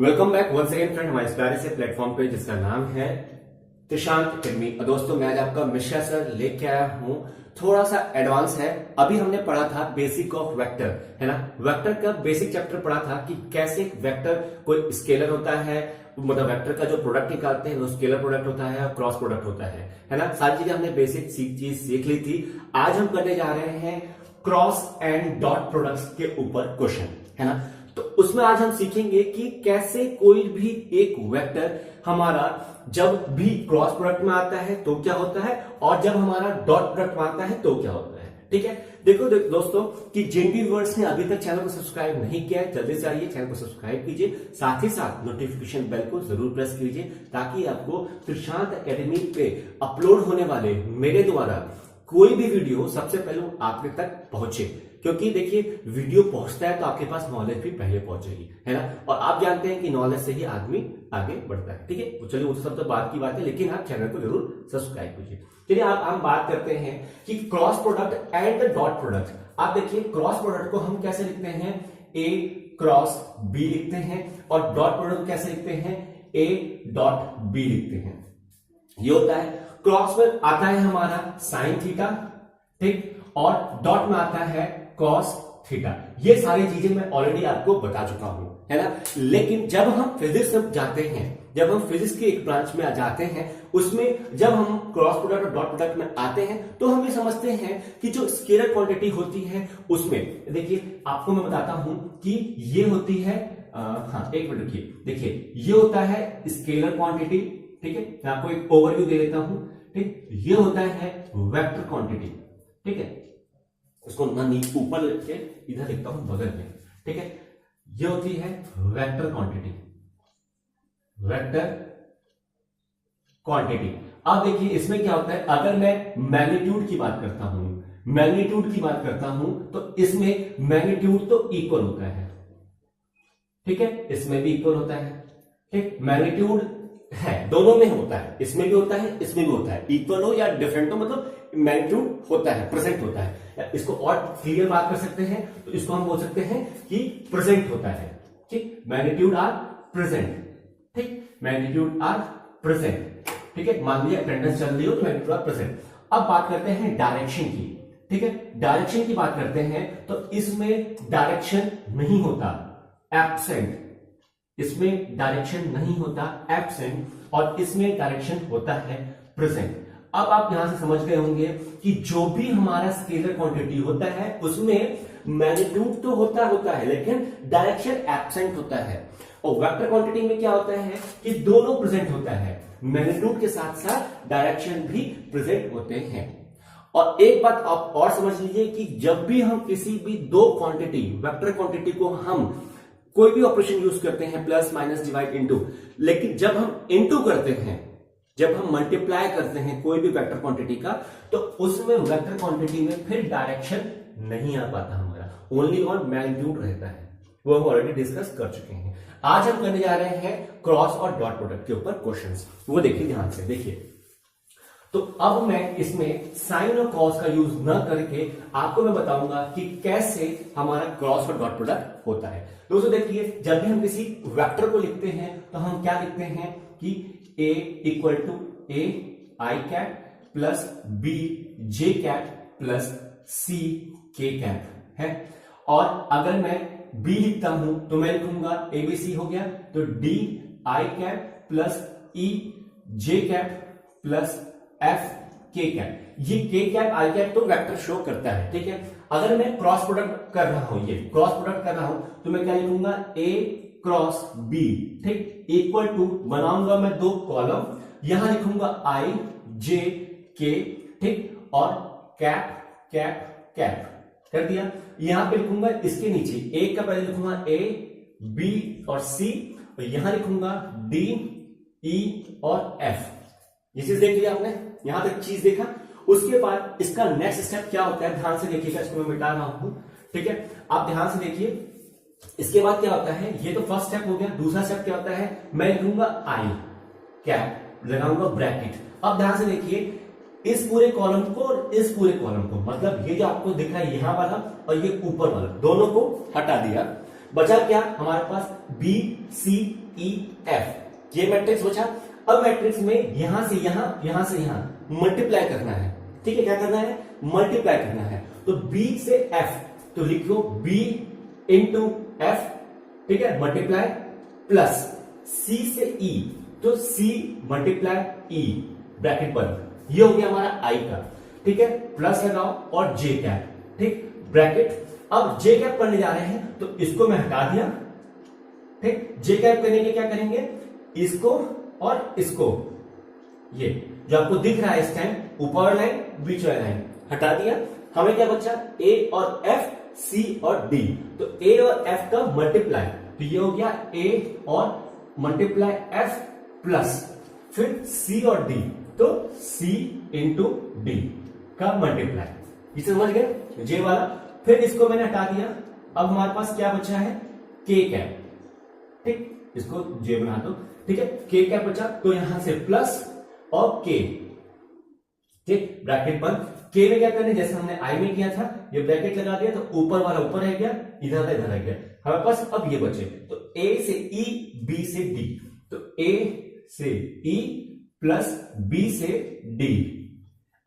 Welcome back once again friend हमारे इस प्यारे से प्लेटफॉर्म पे जिसका नाम है त्रिशांत अकेडमी। दोस्तों मैं आज आपका मिश्रा सर लेके आया हूं, थोड़ा सा एडवांस है। अभी हमने पढ़ा था बेसिक ऑफ वेक्टर, है ना। वेक्टर का बेसिक चैप्टर पढ़ा था कि कैसे वेक्टर कोई स्केलर होता है, मतलब वेक्टर का जो प्रोडक्ट निकालते हैं वो स्केलर प्रोडक्ट होता है और क्रॉस प्रोडक्ट होता है ना। सारी चीजें हमने बेसिक चीज सीख ली थी। आज हम करने जा रहे हैं क्रॉस एंड डॉट प्रोडक्ट्स के ऊपर क्वेश्चन, है ना। तो उसमें आज हम सीखेंगे कि कैसे कोई भी एक वेक्टर हमारा जब भी क्रॉस प्रोडक्ट में आता है तो क्या होता है और जब हमारा डॉट प्रोडक्ट में आता है तो क्या होता है। ठीक है, देखो दोस्तों कि जिन भी व्यूअर्स ने अभी तक चैनल को सब्सक्राइब नहीं किया है जल्दी से आइए चैनल को सब्सक्राइब कीजिए, साथ ही साथ नोटिफिकेशन बेल को जरूर प्रेस कीजिए ताकि आपको त्रिशांत एकेडमी पे अपलोड होने वाले मेरे द्वारा कोई भी वीडियो सबसे पहले आपके तक पहुंचे। क्योंकि देखिए वीडियो पहुंचता है तो आपके पास नॉलेज भी पहले पहुंचेगी, है ना। और आप जानते हैं कि नॉलेज से ही आदमी आगे बढ़ता है। ठीक है, तो चलिए वो सब तो बात की बात है, लेकिन आप चैनल को जरूर सब्सक्राइब कीजिए। चलिए आप हम बात करते हैं कि cross product and dot product. आप देखिए क्रॉस प्रोडक्ट को हम कैसे लिखते हैं, ए क्रॉस बी लिखते हैं, और डॉट प्रोडक्ट कैसे लिखते हैं, ए डॉट बी लिखते हैं। ये होता है क्रॉस में आता है हमारा साइन थीटा, ठीक, और डॉट में आता है कॉस थीटा। ये सारी चीजें मैं ऑलरेडी आपको बता चुका हूं, है ना। लेकिन जब हम फिजिक्स में जाते हैं, जब हम फिजिक्स के एक ब्रांच में आ जाते हैं, उसमें जब हम क्रॉस प्रोडक्ट और डॉट प्रोडक्ट में आते हैं तो हम ये समझते हैं कि जो स्केलर क्वांटिटी होती है उसमें देखिए आपको मैं बताता हूं कि ये होती है एक मिनट रुकिए, देखिए ये होता है स्केलर क्वांटिटी। ठीक है, मैं आपको एक ओवरव्यू दे देता हूं। ठीक, ये होता है वेक्टर क्वांटिटी। ठीक है, उसको ना नीचे ऊपर लेके इधर लिखता हूं बगल में। ठीक है, ये होती है वेक्टर क्वांटिटी, वेक्टर क्वांटिटी। अब देखिए इसमें क्या होता है, अगर मैं मैग्नीट्यूड की बात करता हूं, मैग्नीट्यूड की बात करता हूं तो इसमें मैग्नीट्यूड तो इक्वल होता है। ठीक है, इसमें भी इक्वल होता है। ठीक, मैग्नीट्यूड है दोनों में होता है, इसमें भी होता है इसमें भी होता है, इक्वल हो या डिफरेंट हो, मतलब मैग्नीट्यूड होता है, प्रेजेंट होता है। इसको और क्लियर बात कर सकते हैं तो इसको हम बोल सकते हैं कि प्रेजेंट होता है। ठीक, मैग्नीट्यूड आर प्रेजेंट। ठीक, मैग्नीट्यूड आर प्रेजेंट। ठीक है, मान लिया अटेंडेंस चल रही हो तो मैग्नीट्यूड आर प्रेजेंट। अब बात करते हैं डायरेक्शन की। ठीक है, डायरेक्शन की बात करते हैं तो इसमें डायरेक्शन नहीं होता, एब्सेंट। इसमें डायरेक्शन नहीं होता, एब्सेंट, और इसमें डायरेक्शन होता है प्रेजेंट। अब आप यहां से समझ गए होंगे कि जो भी हमारा स्केलर क्वांटिटी होता है उसमें मैग्नीट्यूड तो होता है लेकिन डायरेक्शन एब्सेंट होता है। और वेक्टर क्वांटिटी में क्या होता है कि दोनों प्रेजेंट होता है, मैग्नीट्यूड के साथ साथ डायरेक्शन भी प्रेजेंट होते हैं। और एक बात आप और समझ लीजिए कि जब भी हम किसी भी दो क्वांटिटी, वेक्टर क्वांटिटी को हम कोई भी ऑपरेशन यूज करते हैं, प्लस माइनस डिवाइड इनटू, लेकिन जब हम इनटू करते हैं, जब हम मल्टीप्लाई करते हैं कोई भी वेक्टर क्वांटिटी का, तो उसमें वेक्टर क्वांटिटी में फिर डायरेक्शन नहीं आ पाता हमारा, ओनली ऑन मैग्नीट्यूड रहता है। वो हम ऑलरेडी डिस्कस कर चुके हैं। आज हम करने जा रहे हैं क्रॉस और डॉट प्रोडक्ट के ऊपर क्वेश्चंस, वो देखिए ध्यान से देखिए। तो अब मैं इसमें साइन और कॉस का यूज न करके आपको मैं बताऊंगा कि कैसे हमारा क्रॉस और डॉट प्रोडक्ट होता है। दोस्तों देखिए, जब भी हम किसी वेक्टर को लिखते हैं तो हम क्या लिखते हैं कि a equal to a i cap plus b j cap plus c k cap है। और अगर मैं b लिखता हूं तो मैं लिखूंगा एबीसी हो गया, तो D I cap plus E J cap plus F के कैप। ये के कैप आई कैप तो वेक्टर शो करता है। ठीक है, अगर मैं क्रॉस प्रोडक्ट कर रहा हूं, ये क्रॉस प्रोडक्ट कर रहा हूं तो मैं क्या लिखूंगा, ए क्रॉस बी, ठीक, इक्वल टू, बनाऊंगा मैं दो कॉलम, यहां लिखूंगा आई जे के, ठीक, और कैप कैप कैप कर दिया। यहां पे लिखूंगा इसके नीचे ए का पहले लिखूंगा ए बी और सी, और यहां लिखूंगा डी ई और एफ। ये चीज देख लिया आपने, यहां तक चीज देखा। उसके बाद इसका नेक्स्ट स्टेप क्या होता है, ध्यान से देखिएगा, इसको मैं मिटा रहा हूं। ठीक है, आप ध्यान से देखिए, इसके बाद क्या होता है, ये तो फर्स्ट स्टेप हो गया। दूसरा स्टेप क्या होता है, मैं लिखूंगा आई कैप, लगाऊंगा ब्रैकेट। अब ध्यान से देखिए, इस पूरे कॉलम को और इस पूरे कॉलम को, मतलब ये जो आपको दिख रहा है यहां वाला और ये ऊपर वाला, दोनों को हटा दिया। बचा क्या हमारे पास, बी सी ई एफ, ये मैट्रिक्स बचा। अब मैट्रिक्स में यहां से यहां से यहां मल्टीप्लाई करना है। ठीक है, क्या करना है? मल्टीप्लाई करना है। तो बी से एफ, तो लिखो बी इंटू एफ, ठीक है, मल्टीप्लाई, प्लस सी से ई, तो सी मल्टीप्लाई ई, ब्रैकेट बंद। ये हो गया हमारा आई का, ठीक है, प्लस लगाओ और जे कैप, ठीक, ब्रैकेट। अब जे कैप करने जा रहे हैं तो इसको मैं हटा दिया, ठीक। जे कैप करने के क्या करेंगे? इसको और इसको, ये जो आपको दिख रहा है इस टाइम, ऊपर लाइन बीच वाली लाइन हटा दिया। हमें क्या बचा? ए और एफ, सी और डी। तो ए और एफ का मल्टीप्लाई, तो ये हो गया ए और मल्टीप्लाई एफ प्लस फिर सी और डी, तो सी इंटू डी का मल्टीप्लाई। इसे समझ गए? जे वाला। फिर इसको मैंने हटा दिया। अब हमारे पास क्या बचा है? के कैप, ठीक, इसको जे बना दो, ठीक है। के कैप बचा, तो यहां से प्लस और के, ठीक, ब्रैकेट बंद। के में क्या करने, जैसे हमने आई में किया था, ये ब्रैकेट लगा दिया तो ऊपर वाला ऊपर रह गया, इधर का इधर रह गया। हमारे पास अब ये बचे, तो ए से ई, बी से डी, तो ए से ई प्लस बी से डी।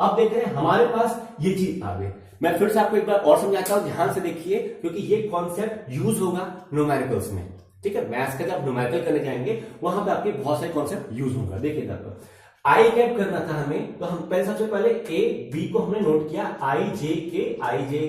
अब देख रहे हैं हमारे पास ये चीज आ गई। मैं फिर से आपको एक बार और समझाता हूं, ध्यान से देखिए, क्योंकि ये कॉन्सेप्ट यूज होगा न्यूमेरिकल्स में, ठीक है। मैथ्स का जब न्यूमेरिकल करने जाएंगे वहां पे आपके बहुत सारे कॉन्सेप्ट यूज होगा। देखिएगा, तो आई कैप करना था हमें, तो हम पहले सबसे पहले ए बी को हमने नोट किया, आई जे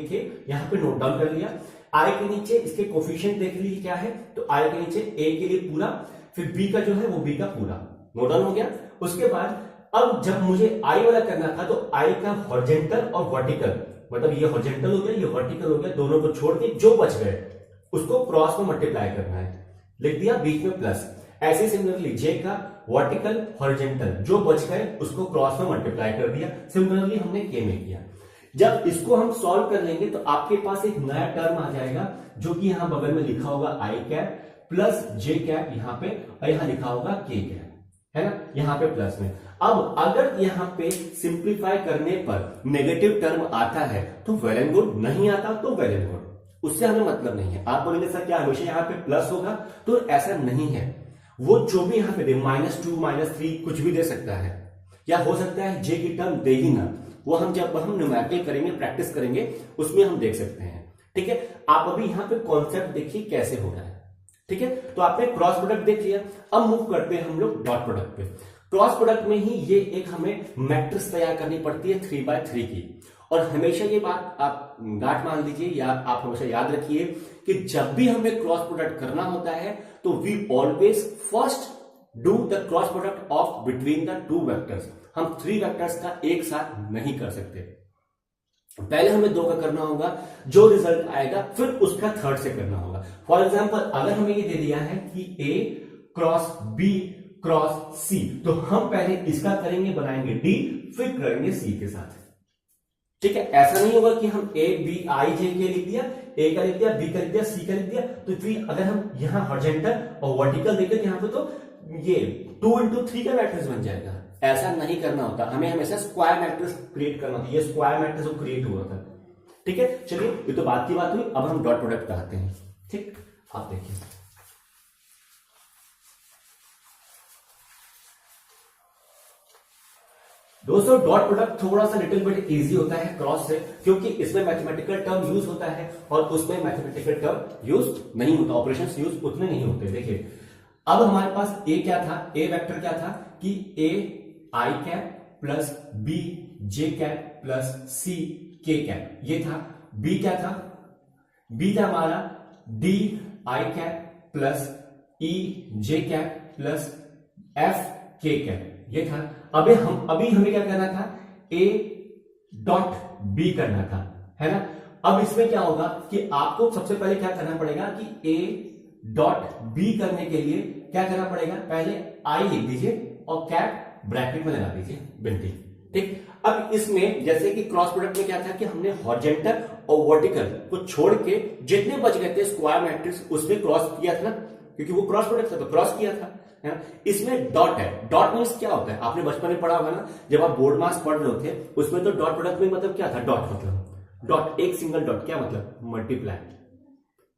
के यहां पे नोट डाउन कर लिया। आई के नीचे इसके कोफिशिएंट देख लीजिए क्या है, तो आई के नीचे ए के लिए पूरा, फिर बी का जो है वो बी का पूरा नोट डाउन हो गया। उसके बाद अब जब मुझे आई वाला करना था, तो आई का हॉरिजॉन्टल और वर्टिकल, मतलब ये हॉरिजॉन्टल हो गया, ये वर्टिकल हो गया, दोनों को छोड़ के जो बच गए उसको क्रॉस में मल्टीप्लाई करना है, लिख दिया, बीच में प्लस। ऐसे सिमिलरली जे का वर्टिकल हॉरिजॉन्टल, जो बच गए उसको क्रॉस में मल्टीप्लाई कर दिया। सिमिलरली हमने के में किया। जब इसको हम सॉल्व कर लेंगे तो आपके पास एक नया टर्म आ जाएगा, जो कि यहां बगल में लिखा होगा आई कैप प्लस जे कैप यहां पे, और यहां लिखा होगा के कैप, है ना, यहां पे प्लस में। अब अगर यहां पे सिंप्लीफाई करने पर नेगेटिव टर्म आता है तो वेल एंड गुड, नहीं आता तो वेल एंड गुड, उससे हमें मतलब नहीं है। आप बोलेंगे सर क्या हमेशा यहाँ पे प्लस होगा? तो ऐसा नहीं है। वो जो भी यहाँ पे दे, -2 -3 कुछ भी दे सकता है, या हो सकता है जे की टर्म दे ही ना, वो हम जब हम न्यूमेरिकल करेंगे, प्रैक्टिस करेंगे, उसमें हम देख सकते हैं, ठीक है। आप अभी यहाँ पे कॉन्सेप्ट देखिए कैसे हो रहा है, ठीक है। तो आपने क्रॉस प्रोडक्ट देख लिया। अब मूव करते हैं हम लोग डॉट प्रोडक्ट पे। क्रॉस प्रोडक्ट में ही ये एक हमें मैट्रिक्स तैयार करनी पड़ती है 3x3 की। और हमेशा ये बात आप गांठ मान लीजिए, या आप हमेशा याद रखिए कि जब भी हमें क्रॉस प्रोडक्ट करना होता है तो we always first do the cross product of between the two vectors. हम 3 वेक्टर्स का एक साथ नहीं कर सकते, पहले हमें 2 का करना होगा, जो रिजल्ट आएगा फिर उसका थर्ड से करना होगा। फॉर एग्जाम्पल, अगर हमें ये दे दिया है कि ए क्रॉस बी क्रॉस सी, तो हम पहले इसका करेंगे, बनाएंगे डी, फिर करेंगे सी के साथ, ठीक है। ऐसा नहीं होगा कि हम ए बी आई जे के लिख दिया, ए का लिख दिया, बी का लिख दिया, सी का लिख दिया, तो फिर अगर हम यहां हॉरिजॉन्टल और वर्टिकल देखें यहां पे, तो ये 2 × 3 का मैट्रिक्स बन जाएगा। ऐसा नहीं करना होता, हमें हमेशा स्क्वायर मैट्रिक्स क्रिएट करना होता है। ये स्क्वायर मैट्रिक्स को क्रिएट हुआ था, ठीक है। चलिए, ये तो बात की बात हुई, अब हम डॉट प्रोडक्ट पे आते हैं, ठीक। आप देखिए, दोस्तों डॉट प्रोडक्ट थोड़ा सा लिटिल बिट इजी होता है क्रॉस से, क्योंकि इसमें मैथमेटिकल टर्म यूज होता है और उसमें मैथमेटिकल टर्म यूज नहीं होता, ऑपरेशंस यूज उतने नहीं होते। देखिए, अब हमारे पास ए क्या था, ए वेक्टर क्या था कि a i cap plus b j cap plus c k cap, ये था। बी क्या था? बी था हमारा D I cap plus E J cap plus F के कैप, ये था। अभी हमें क्या करना था? ए डॉट बी करना था, है ना। अब इसमें क्या होगा कि आपको सबसे पहले क्या करना पड़ेगा कि ए डॉट बी करने के लिए क्या करना पड़ेगा? पहले आई लिख दीजिए और कैप ब्रैकेट में लगा दीजिए, बिल्टी, ठीक। अब इसमें जैसे कि क्रॉस प्रोडक्ट में क्या था कि हमने हॉरिजॉन्टल और वर्टिकल को छोड़ के जितने बच गए थे स्क्वायर मैट्रिक्स, उसमें क्रॉस किया था ना, क्योंकि वो क्रॉस प्रोडक्ट था तो क्रॉस किया था, है ना। इसमें डॉट है। डॉट मीन्स क्या होता है? आपने बचपन में पढ़ा होगा ना, जब आप बोर्ड मार्क्स पढ़ रहे थे उसमें, तो डॉट प्रोडक्ट में मतलब क्या था? डॉट मतलब डॉट, एक सिंगल डॉट, क्या मतलब? मल्टीप्लाई,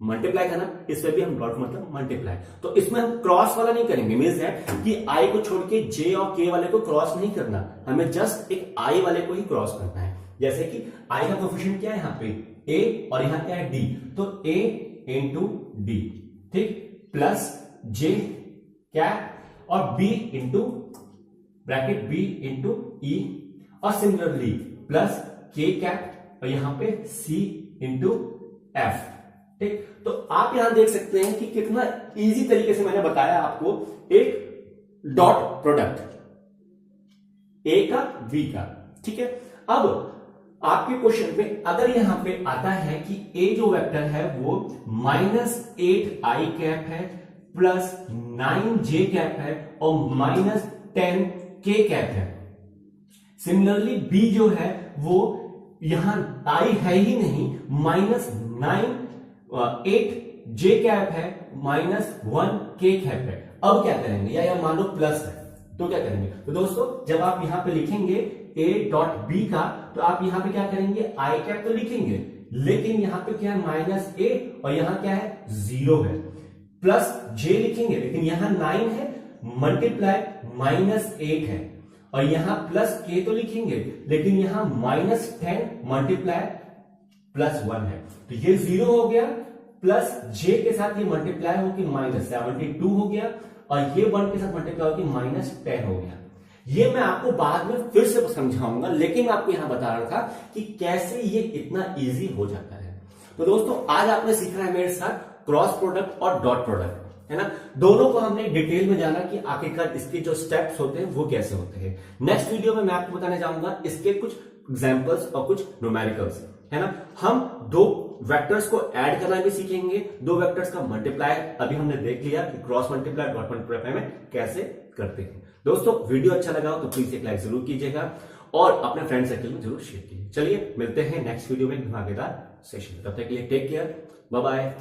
मल्टीप्लाई था ना, इसमें भी हम डॉट मतलब मल्टीप्लाई। तो इसमें हम क्रॉस वाला नहीं करेंगे, मीन्स है कि आई को छोड़ के जे और के वाले को क्रॉस नहीं करना, हमें जस्ट एक आई वाले को ही क्रॉस करना है। जैसे कि आई का कोफिशिएंट क्या है यहाँ पे ए और यहाँ क्या है डी, तो ए इंटू डी, ठीक, प्लस जे कैप और b into bracket b into e, और सिमिलरली प्लस के कैप और यहां पे सी इंटू एफ, ठीक। तो आप यहां देख सकते हैं कि कितना इजी तरीके से मैंने बताया आपको एक डॉट प्रोडक्ट ए का बी का, ठीक है। अब आपके क्वेश्चन में अगर यहां पे आता है कि ए जो वेक्टर है वो -8 आई कैप है प्लस 9 जे कैप है और -10 के कैप है। सिमिलरली बी जो है वो यहां आई है ही नहीं, -8 जे कैप है -1 के कैप है। अब क्या करेंगे, या मान लो प्लस है तो क्या करेंगे, तो दोस्तों जब आप यहां पे लिखेंगे a डॉट बी का, तो आप यहां पे क्या करेंगे, आई कैप तो लिखेंगे, लेकिन यहां पे क्या है -8 और यहां क्या है 0 है, प्लस जे लिखेंगे, लेकिन यहां 9 है मल्टीप्लाई -8 है, और यहां प्लस के तो लिखेंगे, लेकिन यहां -10 मल्टीप्लाई +1 है, तो ये 0 हो गया, प्लस जे के साथ ये मल्टीप्लाई होकर -72 हो गया, और ये 1 के साथ मल्टीप्लाई होकर -10 हो गया। ये मैं आपको बाद में फिर से समझाऊंगा, लेकिन मैं आपको यहां बता रहा था कि कैसे ये इतना इजी हो जाता है। तो दोस्तों आज आपने सीखा है मेरे साथ क्रॉस प्रोडक्ट और डॉट प्रोडक्ट, है ना। दोनों को हमने डिटेल में जाना कि आखिरकार इसके जो स्टेप्स होते हैं वो कैसे होते हैं। नेक्स्ट वीडियो में मैं आपको बताने जाऊंगा इसके कुछ एग्जांपल्स और कुछ न्यूमेरिकल्स, है ना। हम दो वेक्टर्स को ऐड करना भी सीखेंगे, दो वेक्टर्स का मल्टीप्लाई अभी हमने देख लिया कि क्रॉस मल्टीप्लाई डॉट मल्टीप्लाई में कैसे करते हैं। दोस्तों वीडियो अच्छा लगा हो तो प्लीज एक लाइक जरूर कीजिएगा और अपने फ्रेंड सर्कल में जरूर शेयर कीजिए। चलिए मिलते हैं नेक्स्ट वीडियो में धमाकेदार सेशन, तब तक के लिए टेक केयर, बाय बाय।